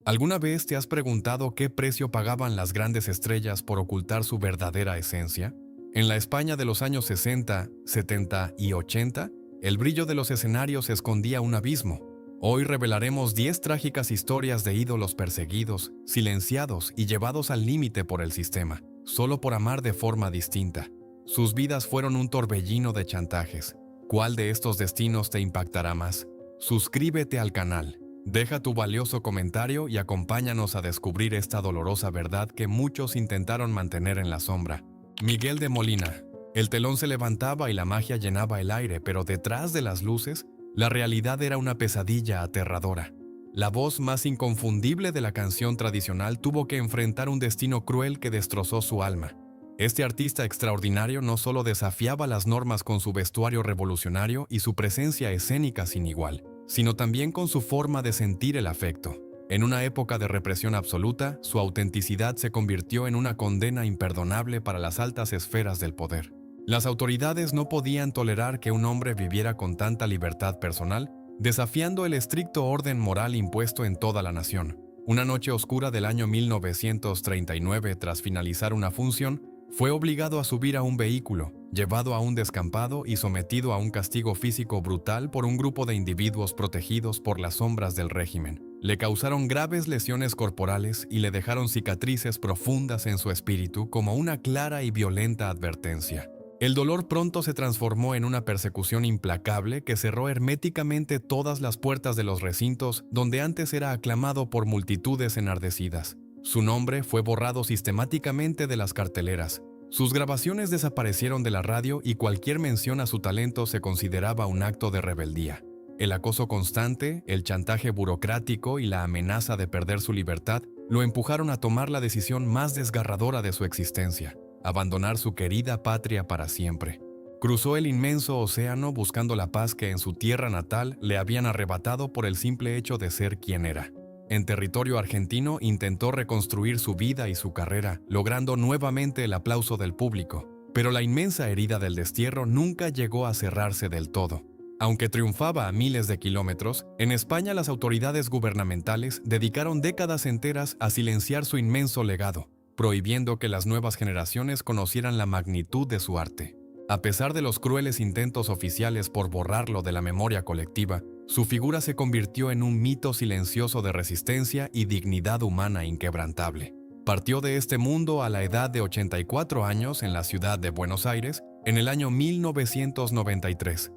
¿Alguna vez te has preguntado qué precio pagaban las grandes estrellas por ocultar su verdadera esencia? En la España de los años 60, 70 y 80, el brillo de los escenarios escondía un abismo. Hoy revelaremos 10 trágicas historias de ídolos perseguidos, silenciados y llevados al límite por el sistema, solo por amar de forma distinta. Sus vidas fueron un torbellino de chantajes. ¿Cuál de estos destinos te impactará más? Suscríbete al canal. Deja tu valioso comentario y acompáñanos a descubrir esta dolorosa verdad que muchos intentaron mantener en la sombra. Miguel de Molina. El telón se levantaba y la magia llenaba el aire, pero detrás de las luces, la realidad era una pesadilla aterradora. La voz más inconfundible de la canción tradicional tuvo que enfrentar un destino cruel que destrozó su alma. Este artista extraordinario no solo desafiaba las normas con su vestuario revolucionario y su presencia escénica sin igual, sino también con su forma de sentir el afecto. En una época de represión absoluta, su autenticidad se convirtió en una condena imperdonable para las altas esferas del poder. Las autoridades no podían tolerar que un hombre viviera con tanta libertad personal, desafiando el estricto orden moral impuesto en toda la nación. Una noche oscura del año 1939, tras finalizar una función, fue obligado a subir a un vehículo, llevado a un descampado y sometido a un castigo físico brutal por un grupo de individuos protegidos por las sombras del régimen. Le causaron graves lesiones corporales y le dejaron cicatrices profundas en su espíritu como una clara y violenta advertencia. El dolor pronto se transformó en una persecución implacable que cerró herméticamente todas las puertas de los recintos donde antes era aclamado por multitudes enardecidas. Su nombre fue borrado sistemáticamente de las carteleras. Sus grabaciones desaparecieron de la radio y cualquier mención a su talento se consideraba un acto de rebeldía. El acoso constante, el chantaje burocrático y la amenaza de perder su libertad lo empujaron a tomar la decisión más desgarradora de su existencia: abandonar su querida patria para siempre. Cruzó el inmenso océano buscando la paz que en su tierra natal le habían arrebatado por el simple hecho de ser quien era. En territorio argentino intentó reconstruir su vida y su carrera, logrando nuevamente el aplauso del público, pero la inmensa herida del destierro nunca llegó a cerrarse del todo. Aunque triunfaba a miles de kilómetros, en España las autoridades gubernamentales dedicaron décadas enteras a silenciar su inmenso legado, prohibiendo que las nuevas generaciones conocieran la magnitud de su arte. A pesar de los crueles intentos oficiales por borrarlo de la memoria colectiva, su figura se convirtió en un mito silencioso de resistencia y dignidad humana inquebrantable. Partió de este mundo a la edad de 84 años en la ciudad de Buenos Aires en el año 1993,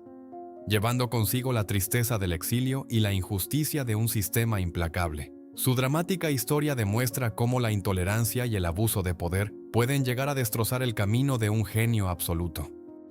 llevando consigo la tristeza del exilio y la injusticia de un sistema implacable. Su dramática historia demuestra cómo la intolerancia y el abuso de poder pueden llegar a destrozar el camino de un genio absoluto.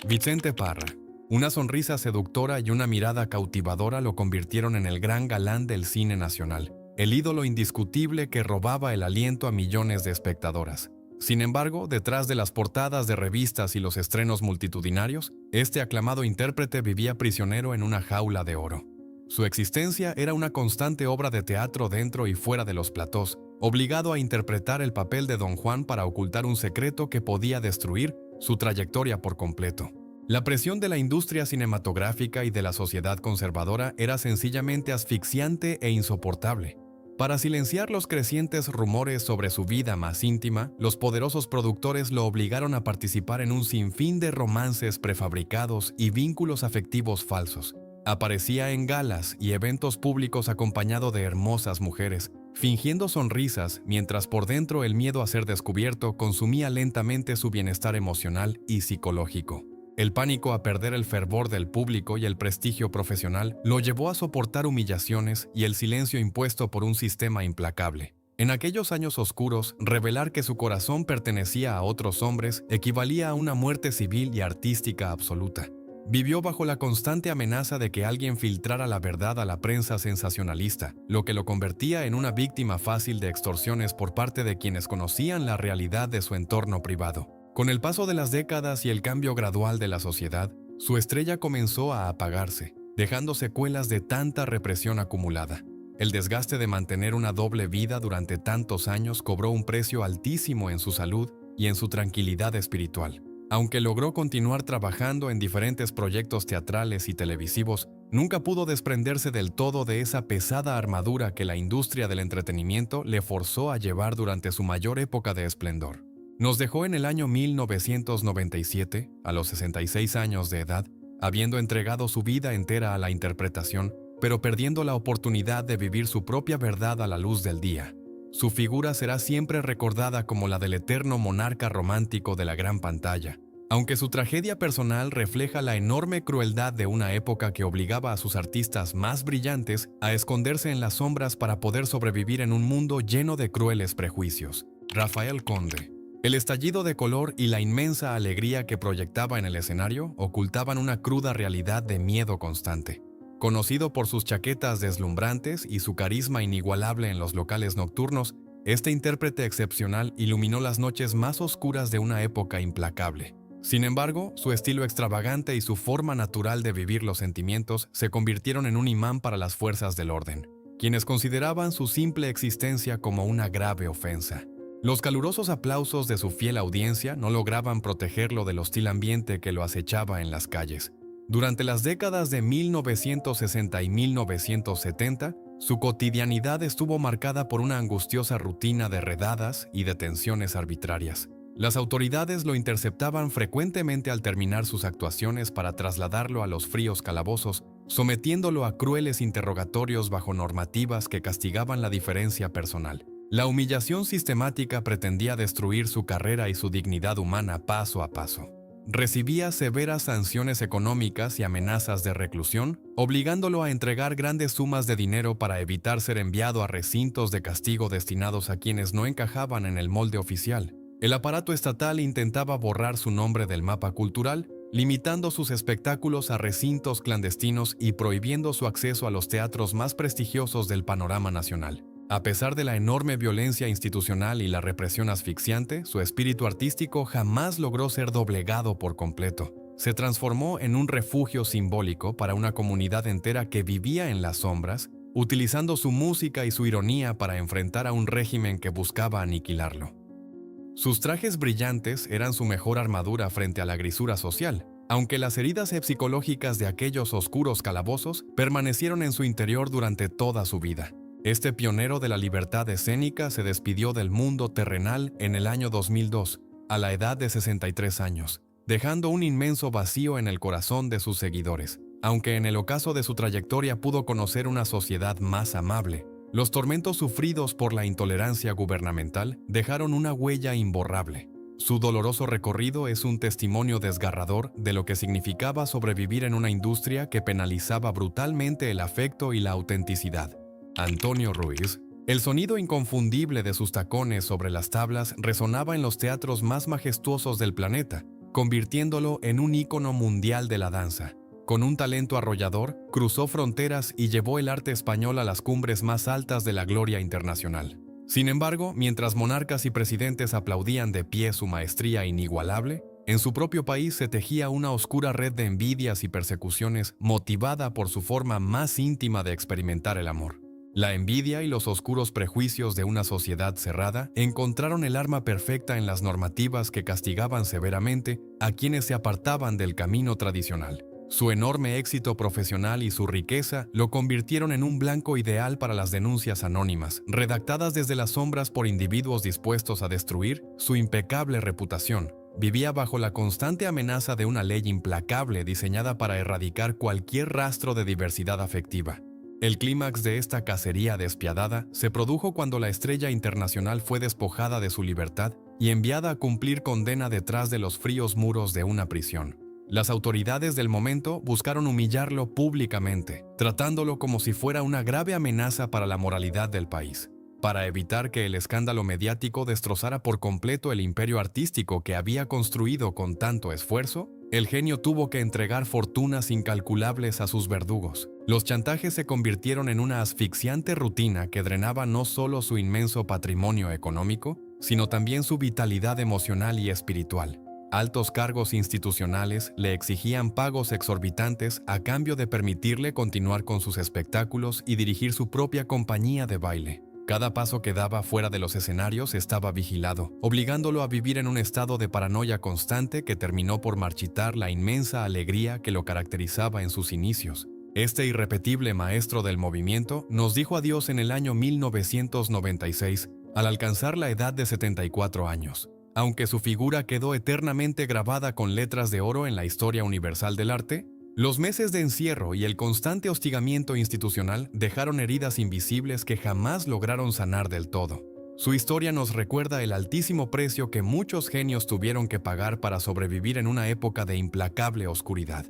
Vicente Parra. Una sonrisa seductora y una mirada cautivadora lo convirtieron en el gran galán del cine nacional, el ídolo indiscutible que robaba el aliento a millones de espectadoras. Sin embargo, detrás de las portadas de revistas y los estrenos multitudinarios, este aclamado intérprete vivía prisionero en una jaula de oro. Su existencia era una constante obra de teatro dentro y fuera de los platós, obligado a interpretar el papel de Don Juan para ocultar un secreto que podía destruir su trayectoria por completo. La presión de la industria cinematográfica y de la sociedad conservadora era sencillamente asfixiante e insoportable. Para silenciar los crecientes rumores sobre su vida más íntima, los poderosos productores lo obligaron a participar en un sinfín de romances prefabricados y vínculos afectivos falsos. Aparecía en galas y eventos públicos acompañado de hermosas mujeres, fingiendo sonrisas, mientras por dentro el miedo a ser descubierto consumía lentamente su bienestar emocional y psicológico. El pánico a perder el fervor del público y el prestigio profesional lo llevó a soportar humillaciones y el silencio impuesto por un sistema implacable. En aquellos años oscuros, revelar que su corazón pertenecía a otros hombres equivalía a una muerte civil y artística absoluta. Vivió bajo la constante amenaza de que alguien filtrara la verdad a la prensa sensacionalista, lo que lo convertía en una víctima fácil de extorsiones por parte de quienes conocían la realidad de su entorno privado. Con el paso de las décadas y el cambio gradual de la sociedad, su estrella comenzó a apagarse, dejando secuelas de tanta represión acumulada. El desgaste de mantener una doble vida durante tantos años cobró un precio altísimo en su salud y en su tranquilidad espiritual. Aunque logró continuar trabajando en diferentes proyectos teatrales y televisivos, Nunca pudo desprenderse del todo de esa pesada armadura que la industria del entretenimiento le forzó a llevar durante su mayor época de esplendor. Nos dejó en el año 1997, a los 66 años de edad, habiendo entregado su vida entera a la interpretación, pero perdiendo la oportunidad de vivir su propia verdad a la luz del día. Su figura será siempre recordada como la del eterno monarca romántico de la gran pantalla, aunque su tragedia personal refleja la enorme crueldad de una época que obligaba a sus artistas más brillantes a esconderse en las sombras para poder sobrevivir en un mundo lleno de crueles prejuicios. Rafael Conde. El estallido de color y la inmensa alegría que proyectaba en el escenario ocultaban una cruda realidad de miedo constante. Conocido por sus chaquetas deslumbrantes y su carisma inigualable en los locales nocturnos, este intérprete excepcional iluminó las noches más oscuras de una época implacable. Sin embargo, su estilo extravagante y su forma natural de vivir los sentimientos se convirtieron en un imán para las fuerzas del orden, quienes consideraban su simple existencia como una grave ofensa. Los calurosos aplausos de su fiel audiencia no lograban protegerlo del hostil ambiente que lo acechaba en las calles. Durante las décadas de 1960 y 1970, su cotidianidad estuvo marcada por una angustiosa rutina de redadas y detenciones arbitrarias. Las autoridades lo interceptaban frecuentemente al terminar sus actuaciones para trasladarlo a los fríos calabozos, sometiéndolo a crueles interrogatorios bajo normativas que castigaban la diferencia personal. La humillación sistemática pretendía destruir su carrera y su dignidad humana paso a paso. Recibía severas sanciones económicas y amenazas de reclusión, obligándolo a entregar grandes sumas de dinero para evitar ser enviado a recintos de castigo destinados a quienes no encajaban en el molde oficial. El aparato estatal intentaba borrar su nombre del mapa cultural, limitando sus espectáculos a recintos clandestinos y prohibiendo su acceso a los teatros más prestigiosos del panorama nacional. A pesar de la enorme violencia institucional y la represión asfixiante, su espíritu artístico jamás logró ser doblegado por completo. Se transformó en un refugio simbólico para una comunidad entera que vivía en las sombras, utilizando su música y su ironía para enfrentar a un régimen que buscaba aniquilarlo. Sus trajes brillantes eran su mejor armadura frente a la grisura social, aunque las heridas psicológicas de aquellos oscuros calabozos permanecieron en su interior durante toda su vida. Este pionero de la libertad escénica se despidió del mundo terrenal en el año 2002, a la edad de 63 años, dejando un inmenso vacío en el corazón de sus seguidores. Aunque en el ocaso de su trayectoria pudo conocer una sociedad más amable, los tormentos sufridos por la intolerancia gubernamental dejaron una huella imborrable. Su doloroso recorrido es un testimonio desgarrador de lo que significaba sobrevivir en una industria que penalizaba brutalmente el afecto y la autenticidad. Antonio Ruiz. El sonido inconfundible de sus tacones sobre las tablas resonaba en los teatros más majestuosos del planeta, convirtiéndolo en un ícono mundial de la danza. Con un talento arrollador, cruzó fronteras y llevó el arte español a las cumbres más altas de la gloria internacional. Sin embargo, mientras monarcas y presidentes aplaudían de pie su maestría inigualable, en su propio país se tejía una oscura red de envidias y persecuciones motivada por su forma más íntima de experimentar el amor. La envidia y los oscuros prejuicios de una sociedad cerrada encontraron el arma perfecta en las normativas que castigaban severamente a quienes se apartaban del camino tradicional. Su enorme éxito profesional y su riqueza lo convirtieron en un blanco ideal para las denuncias anónimas, redactadas desde las sombras por individuos dispuestos a destruir su impecable reputación. Vivía bajo la constante amenaza de una ley implacable diseñada para erradicar cualquier rastro de diversidad afectiva. El clímax de esta cacería despiadada se produjo cuando la estrella internacional fue despojada de su libertad y enviada a cumplir condena detrás de los fríos muros de una prisión. Las autoridades del momento buscaron humillarlo públicamente, tratándolo como si fuera una grave amenaza para la moralidad del país. Para evitar que el escándalo mediático destrozara por completo el imperio artístico que había construido con tanto esfuerzo, el genio tuvo que entregar fortunas incalculables a sus verdugos. Los chantajes se convirtieron en una asfixiante rutina que drenaba no solo su inmenso patrimonio económico, sino también su vitalidad emocional y espiritual. Altos cargos institucionales le exigían pagos exorbitantes a cambio de permitirle continuar con sus espectáculos y dirigir su propia compañía de baile. Cada paso que daba fuera de los escenarios estaba vigilado, obligándolo a vivir en un estado de paranoia constante que terminó por marchitar la inmensa alegría que lo caracterizaba en sus inicios. Este irrepetible maestro del movimiento nos dijo adiós en el año 1996 al alcanzar la edad de 74 años. Aunque su figura quedó eternamente grabada con letras de oro en la historia universal del arte, los meses de encierro y el constante hostigamiento institucional dejaron heridas invisibles que jamás lograron sanar del todo. Su historia nos recuerda el altísimo precio que muchos genios tuvieron que pagar para sobrevivir en una época de implacable oscuridad.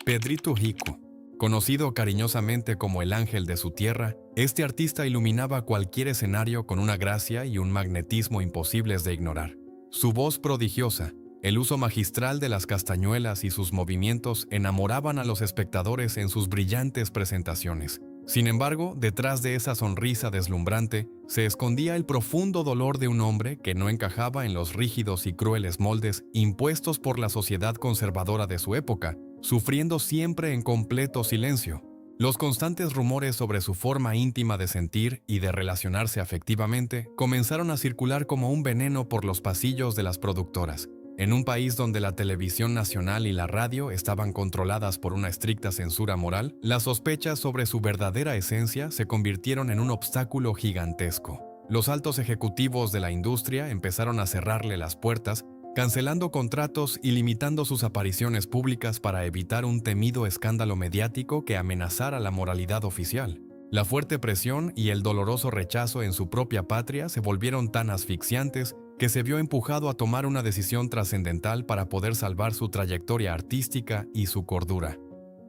Pedrito Hiku, conocido cariñosamente como el ángel de su tierra, este artista iluminaba cualquier escenario con una gracia y un magnetismo imposibles de ignorar. Su voz prodigiosa, el uso magistral de las castañuelas y sus movimientos enamoraban a los espectadores en sus brillantes presentaciones. Sin embargo, detrás de esa sonrisa deslumbrante, se escondía el profundo dolor de un hombre que no encajaba en los rígidos y crueles moldes impuestos por la sociedad conservadora de su época, sufriendo siempre en completo silencio. Los constantes rumores sobre su forma íntima de sentir y de relacionarse afectivamente comenzaron a circular como un veneno por los pasillos de las productoras. En un país donde la televisión nacional y la radio estaban controladas por una estricta censura moral, las sospechas sobre su verdadera esencia se convirtieron en un obstáculo gigantesco. Los altos ejecutivos de la industria empezaron a cerrarle las puertas, cancelando contratos y limitando sus apariciones públicas para evitar un temido escándalo mediático que amenazara la moralidad oficial. La fuerte presión y el doloroso rechazo en su propia patria se volvieron tan asfixiantes que se vio empujado a tomar una decisión trascendental para poder salvar su trayectoria artística y su cordura.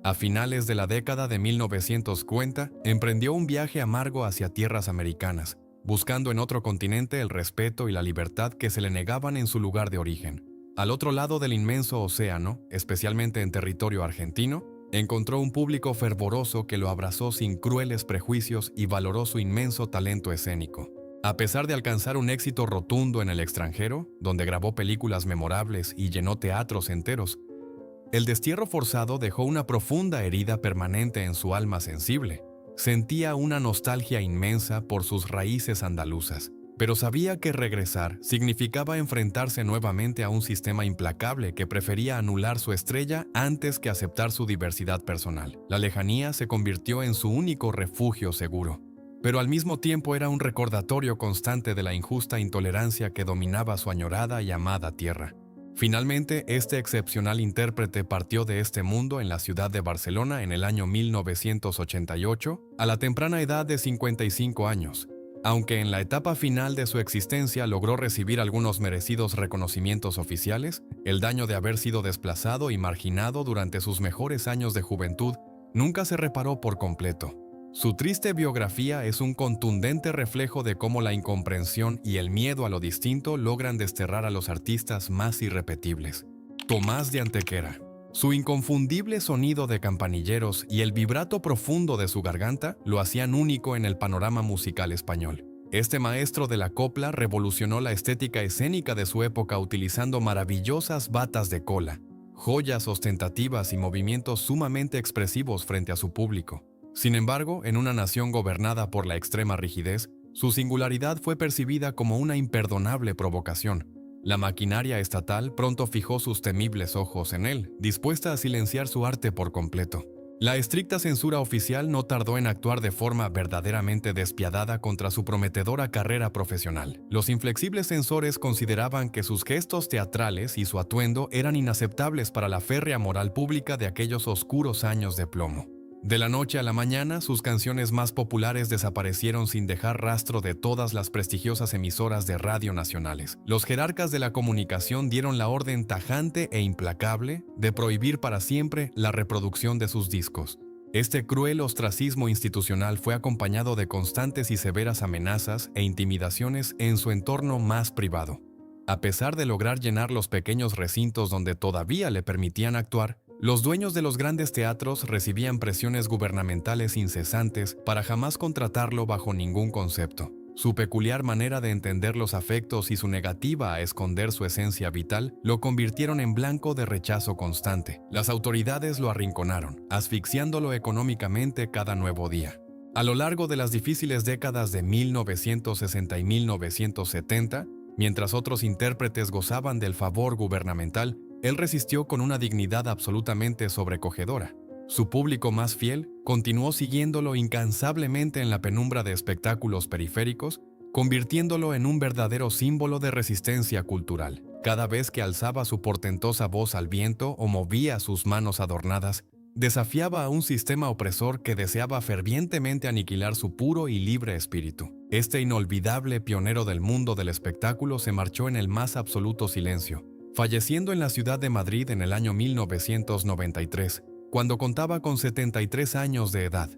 A finales de la década de 1950, emprendió un viaje amargo hacia tierras americanas, buscando en otro continente el respeto y la libertad que se le negaban en su lugar de origen. Al otro lado del inmenso océano, especialmente en territorio argentino, encontró un público fervoroso que lo abrazó sin crueles prejuicios y valoró su inmenso talento escénico. A pesar de alcanzar un éxito rotundo en el extranjero, donde grabó películas memorables y llenó teatros enteros, el destierro forzado dejó una profunda herida permanente en su alma sensible. Sentía una nostalgia inmensa por sus raíces andaluzas, pero sabía que regresar significaba enfrentarse nuevamente a un sistema implacable que prefería anular su estrella antes que aceptar su diversidad personal. La lejanía se convirtió en su único refugio seguro, pero al mismo tiempo era un recordatorio constante de la injusta intolerancia que dominaba su añorada y amada tierra. Finalmente, este excepcional intérprete partió de este mundo en la ciudad de Barcelona en el año 1988, a la temprana edad de 55 años. Aunque en la etapa final de su existencia logró recibir algunos merecidos reconocimientos oficiales, el daño de haber sido desplazado y marginado durante sus mejores años de juventud nunca se reparó por completo. Su triste biografía es un contundente reflejo de cómo la incomprensión y el miedo a lo distinto logran desterrar a los artistas más irrepetibles. Tomás de Antequera. Su inconfundible sonido de campanilleros y el vibrato profundo de su garganta lo hacían único en el panorama musical español. Este maestro de la copla revolucionó la estética escénica de su época utilizando maravillosas batas de cola, joyas ostentativas y movimientos sumamente expresivos frente a su público. Sin embargo, en una nación gobernada por la extrema rigidez, su singularidad fue percibida como una imperdonable provocación. La maquinaria estatal pronto fijó sus temibles ojos en él, dispuesta a silenciar su arte por completo. La estricta censura oficial no tardó en actuar de forma verdaderamente despiadada contra su prometedora carrera profesional. Los inflexibles censores consideraban que sus gestos teatrales y su atuendo eran inaceptables para la férrea moral pública de aquellos oscuros años de plomo. De la noche a la mañana, sus canciones más populares desaparecieron sin dejar rastro de todas las prestigiosas emisoras de radio nacionales. Los jerarcas de la comunicación dieron la orden tajante e implacable de prohibir para siempre la reproducción de sus discos. Este cruel ostracismo institucional fue acompañado de constantes y severas amenazas e intimidaciones en su entorno más privado. A pesar de lograr llenar los pequeños recintos donde todavía le permitían actuar, los dueños de los grandes teatros recibían presiones gubernamentales incesantes para jamás contratarlo bajo ningún concepto. Su peculiar manera de entender los afectos y su negativa a esconder su esencia vital lo convirtieron en blanco de rechazo constante. Las autoridades lo arrinconaron, asfixiándolo económicamente cada nuevo día. A lo largo de las difíciles décadas de 1960 y 1970, mientras otros intérpretes gozaban del favor gubernamental, él resistió con una dignidad absolutamente sobrecogedora. Su público más fiel continuó siguiéndolo incansablemente en la penumbra de espectáculos periféricos, convirtiéndolo en un verdadero símbolo de resistencia cultural. Cada vez que alzaba su portentosa voz al viento o movía sus manos adornadas, desafiaba a un sistema opresor que deseaba fervientemente aniquilar su puro y libre espíritu. Este inolvidable pionero del mundo del espectáculo se marchó en el más absoluto silencio, falleciendo en la ciudad de Madrid en el año 1993, cuando contaba con 73 años de edad.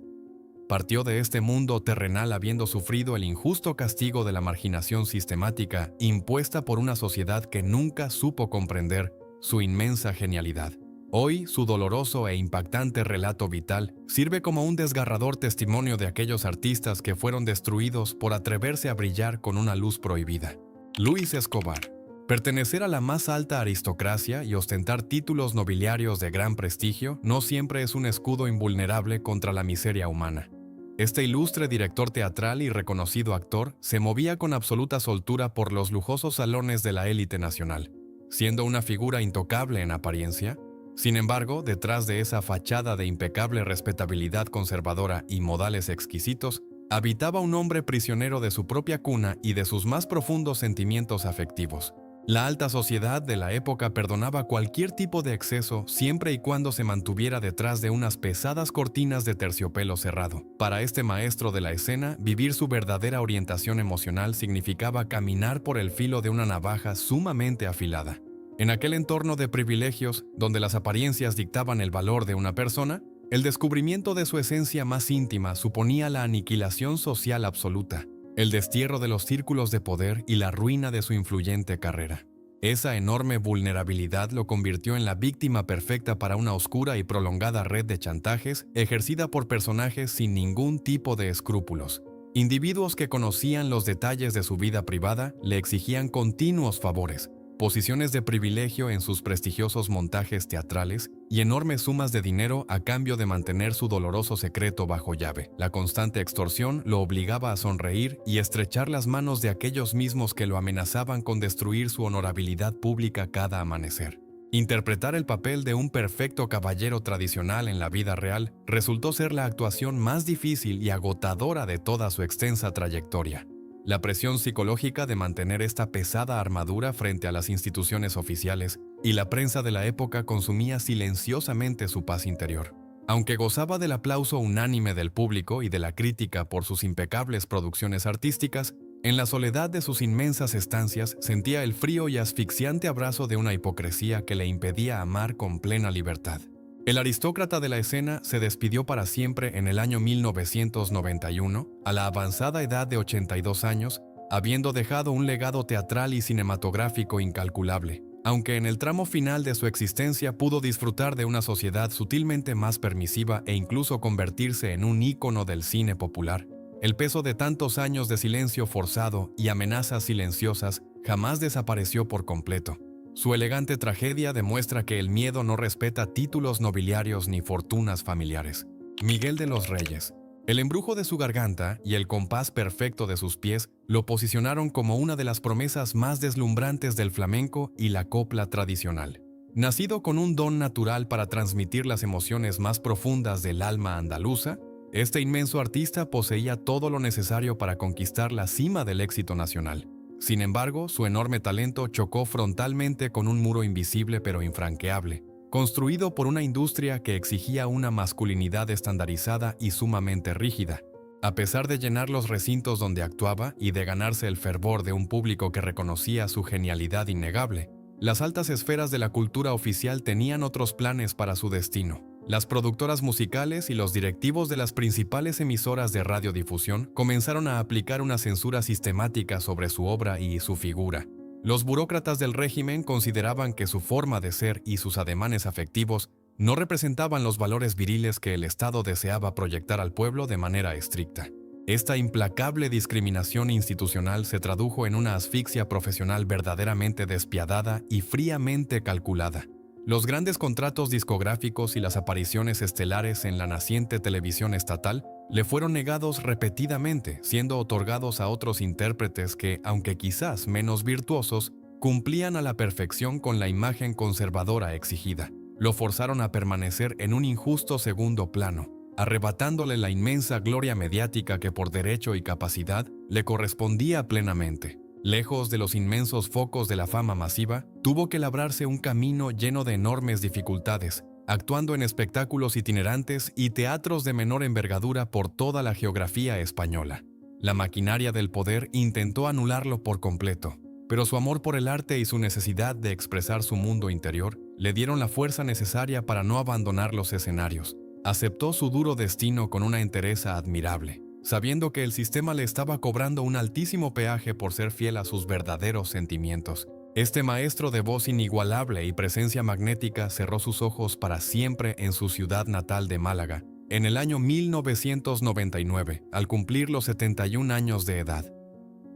Partió de este mundo terrenal habiendo sufrido el injusto castigo de la marginación sistemática impuesta por una sociedad que nunca supo comprender su inmensa genialidad. Hoy, su doloroso e impactante relato vital sirve como un desgarrador testimonio de aquellos artistas que fueron destruidos por atreverse a brillar con una luz prohibida. Luis Escobar. Pertenecer a la más alta aristocracia y ostentar títulos nobiliarios de gran prestigio no siempre es un escudo invulnerable contra la miseria humana. Este ilustre director teatral y reconocido actor se movía con absoluta soltura por los lujosos salones de la élite nacional, siendo una figura intocable en apariencia. Sin embargo, detrás de esa fachada de impecable respetabilidad conservadora y modales exquisitos, habitaba un hombre prisionero de su propia cuna y de sus más profundos sentimientos afectivos. La alta sociedad de la época perdonaba cualquier tipo de exceso siempre y cuando se mantuviera detrás de unas pesadas cortinas de terciopelo cerrado. Para este maestro de la escena, vivir su verdadera orientación emocional significaba caminar por el filo de una navaja sumamente afilada. En aquel entorno de privilegios, donde las apariencias dictaban el valor de una persona, el descubrimiento de su esencia más íntima suponía la aniquilación social absoluta, el destierro de los círculos de poder y la ruina de su influyente carrera. Esa enorme vulnerabilidad lo convirtió en la víctima perfecta para una oscura y prolongada red de chantajes ejercida por personajes sin ningún tipo de escrúpulos. Individuos que conocían los detalles de su vida privada le exigían continuos favores, posiciones de privilegio en sus prestigiosos montajes teatrales y enormes sumas de dinero a cambio de mantener su doloroso secreto bajo llave. La constante extorsión lo obligaba a sonreír y estrechar las manos de aquellos mismos que lo amenazaban con destruir su honorabilidad pública cada amanecer. Interpretar el papel de un perfecto caballero tradicional en la vida real resultó ser la actuación más difícil y agotadora de toda su extensa trayectoria. La presión psicológica de mantener esta pesada armadura frente a las instituciones oficiales y la prensa de la época consumía silenciosamente su paz interior. Aunque gozaba del aplauso unánime del público y de la crítica por sus impecables producciones artísticas, en la soledad de sus inmensas estancias sentía el frío y asfixiante abrazo de una hipocresía que le impedía amar con plena libertad. El aristócrata de la escena se despidió para siempre en el año 1991, a la avanzada edad de 82 años, habiendo dejado un legado teatral y cinematográfico incalculable, aunque en el tramo final de su existencia pudo disfrutar de una sociedad sutilmente más permisiva e incluso convertirse en un ícono del cine popular. El peso de tantos años de silencio forzado y amenazas silenciosas jamás desapareció por completo. Su elegante tragedia demuestra que el miedo no respeta títulos nobiliarios ni fortunas familiares. Miguel de los Reyes. El embrujo de su garganta y el compás perfecto de sus pies lo posicionaron como una de las promesas más deslumbrantes del flamenco y la copla tradicional. Nacido con un don natural para transmitir las emociones más profundas del alma andaluza, este inmenso artista poseía todo lo necesario para conquistar la cima del éxito nacional. Sin embargo, su enorme talento chocó frontalmente con un muro invisible pero infranqueable, construido por una industria que exigía una masculinidad estandarizada y sumamente rígida. A pesar de llenar los recintos donde actuaba y de ganarse el fervor de un público que reconocía su genialidad innegable, las altas esferas de la cultura oficial tenían otros planes para su destino. Las productoras musicales y los directivos de las principales emisoras de radiodifusión comenzaron a aplicar una censura sistemática sobre su obra y su figura. Los burócratas del régimen consideraban que su forma de ser y sus ademanes afectivos no representaban los valores viriles que el Estado deseaba proyectar al pueblo de manera estricta. Esta implacable discriminación institucional se tradujo en una asfixia profesional verdaderamente despiadada y fríamente calculada. Los grandes contratos discográficos y las apariciones estelares en la naciente televisión estatal le fueron negados repetidamente, siendo otorgados a otros intérpretes que, aunque quizás menos virtuosos, cumplían a la perfección con la imagen conservadora exigida. lo forzaron a permanecer en un injusto segundo plano, arrebatándole la inmensa gloria mediática que por derecho y capacidad le correspondía plenamente. Lejos de los inmensos focos de la fama masiva, tuvo que labrarse un camino lleno de enormes dificultades, actuando en espectáculos itinerantes y teatros de menor envergadura por toda la geografía española. La maquinaria del poder intentó anularlo por completo, pero su amor por el arte y su necesidad de expresar su mundo interior le dieron la fuerza necesaria para no abandonar los escenarios. Aceptó su duro destino con una entereza admirable, sabiendo que el sistema le estaba cobrando un altísimo peaje por ser fiel a sus verdaderos sentimientos. Este maestro de voz inigualable y presencia magnética cerró sus ojos para siempre en su ciudad natal de Málaga, en el año 1999, al cumplir los 71 años de edad.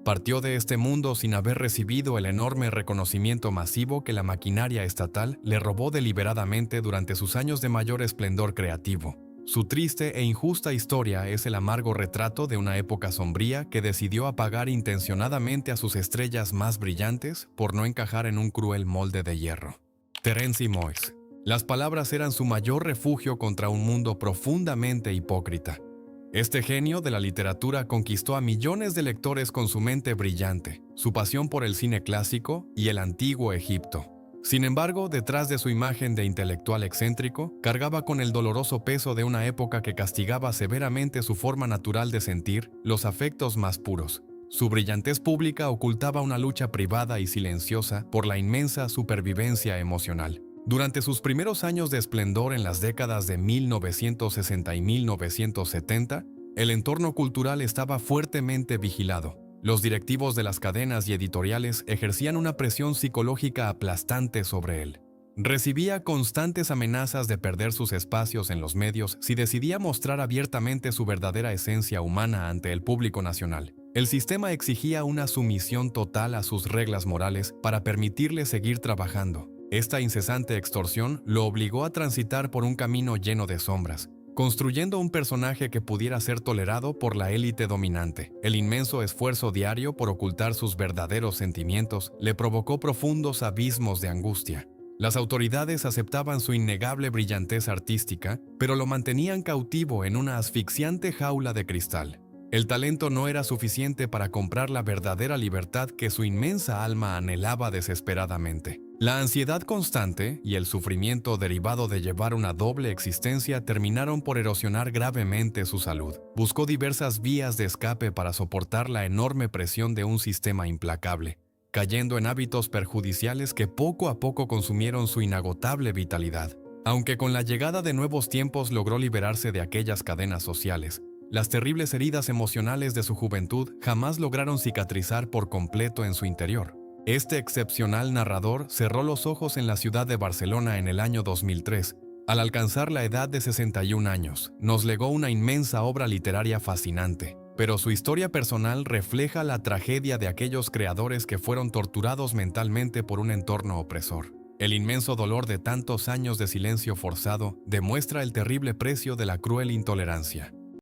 Partió de este mundo sin haber recibido el enorme reconocimiento masivo que la maquinaria estatal le robó deliberadamente durante sus años de mayor esplendor creativo. Su triste e injusta historia es el amargo retrato de una época sombría que decidió apagar intencionadamente a sus estrellas más brillantes por no encajar en un cruel molde de hierro. Terence Moix. Las palabras eran su mayor refugio contra un mundo profundamente hipócrita. Este genio de la literatura conquistó a millones de lectores con su mente brillante, su pasión por el cine clásico y el antiguo Egipto. Sin embargo, detrás de su imagen de intelectual excéntrico, cargaba con el doloroso peso de una época que castigaba severamente su forma natural de sentir los afectos más puros. Su brillantez pública ocultaba una lucha privada y silenciosa por la inmensa supervivencia emocional. Durante sus primeros años de esplendor en las décadas de 1960 y 1970, el entorno cultural estaba fuertemente vigilado. Los directivos de las cadenas y editoriales ejercían una presión psicológica aplastante sobre él. Recibía constantes amenazas de perder sus espacios en los medios si decidía mostrar abiertamente su verdadera esencia humana ante el público nacional. El sistema exigía una sumisión total a sus reglas morales para permitirle seguir trabajando. Esta incesante extorsión lo obligó a transitar por un camino lleno de sombras, construyendo un personaje que pudiera ser tolerado por la élite dominante. El inmenso esfuerzo diario por ocultar sus verdaderos sentimientos le provocó profundos abismos de angustia. Las autoridades aceptaban su innegable brillantez artística, pero lo mantenían cautivo en una asfixiante jaula de cristal. El talento no era suficiente para comprar la verdadera libertad que su inmensa alma anhelaba desesperadamente. La ansiedad constante y el sufrimiento derivado de llevar una doble existencia terminaron por erosionar gravemente su salud. Buscó diversas vías de escape para soportar la enorme presión de un sistema implacable, cayendo en hábitos perjudiciales que poco a poco consumieron su inagotable vitalidad. Aunque con la llegada de nuevos tiempos logró liberarse de aquellas cadenas sociales, las terribles heridas emocionales de su juventud jamás lograron cicatrizar por completo en su interior. Este excepcional narrador cerró los ojos en la ciudad de Barcelona en el año 2003. Al alcanzar la edad de 61 años, nos legó una inmensa obra literaria fascinante, pero su historia personal refleja la tragedia de aquellos creadores que fueron torturados mentalmente por un entorno opresor. El inmenso dolor de tantos años de silencio forzado demuestra el terrible precio de la cruel intolerancia.